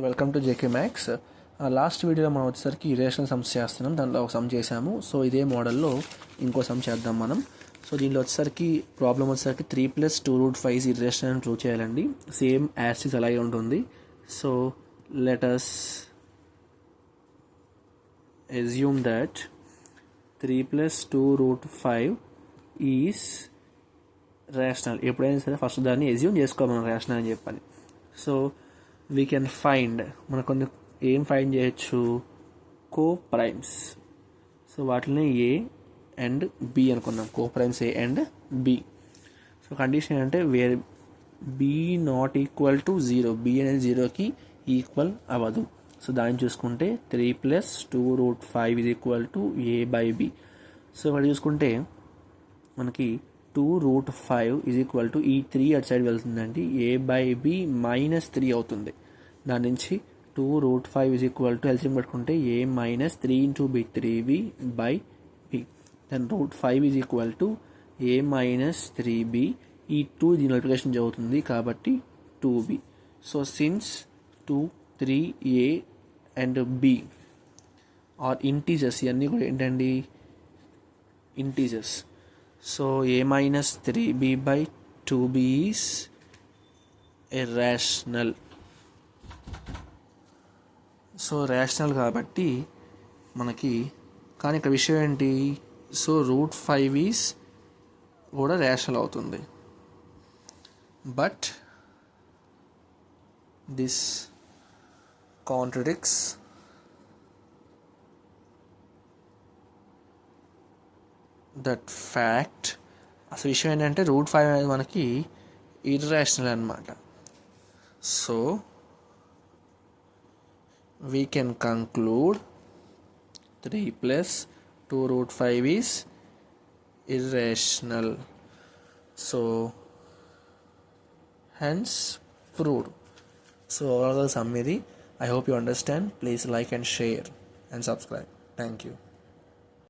Welcome to JK maths. Last వీడియోలో మనం వచ్చేసరికి ఇరేషనల్ సమ్స్ చేస్తున్నాం. దాంట్లో ఒక సమ్ చేసాము. సో ఇదే మోడల్లో ఇంకో సమ్ చేద్దాం మనం. సో దీనిలో వచ్చేసరికి ప్రాబ్లం వచ్చేసరికి 3 + 2√5 ఇరేషనల్ అని ప్రూవ్ చేయాలండి. సేమ్ యాజ్ ఇట్ అలాగే ఉంటుంది. So let us assume that 3 + 2√5 is rational. ఎప్పుడైనా సరే ఫస్ట్ దాన్ని ఎజ్యూమ్ చేసుకోవాలి, మనం రేషనల్ అని చెప్పాలి. సో వీ కెన్ ఫైండ్, మనకు ఏం ఫైండ్ చేయొచ్చు, కో ప్రైమ్స్. సో వాటిని ఏ అండ్ బి అనుకున్నాం, co primes A and B. So condition ఏంటంటే where B not equal to 0, B అనేది 0కి ఈక్వల్ అవ్వదు. సో దాన్ని చూసుకుంటే 3 + 2√5 = a/b. సో ఇక్కడ చూసుకుంటే మనకి 2√5 = ఈ 3 అటు సైడ్ వెళ్తుందండి, a/b -3 అవుతుంది. దాని నుంచి 2√5 ఎల్సిఎం పెట్టుకుంటే a - 3 × b 3b/b. Then √5 a - 3b. ఈ 2 దీని మల్టిప్లికేషన్ అవుతుంది కాబట్టి 2b. So since 2, 3, a and b are integers, ఇవన్నీ కూడా ఏంటండి, integers. So a - 3b/2b is irrational. So rational కాబట్టి మనకి, కానీ ఇక్కడ విషయం ఏంటి, సో √5 ఈజ్ కూడా రేషనల్ అవుతుంది. But this contradicts that fact. అసలు విషయం ఏంటంటే √5 అనేది మనకి ఇర్రేషనల్ అన్నమాట. So we can conclude 3 + 2√5 is irrational. So hence proved. So overall sum idi. I hope you understand. Please like and share and subscribe. Thank you.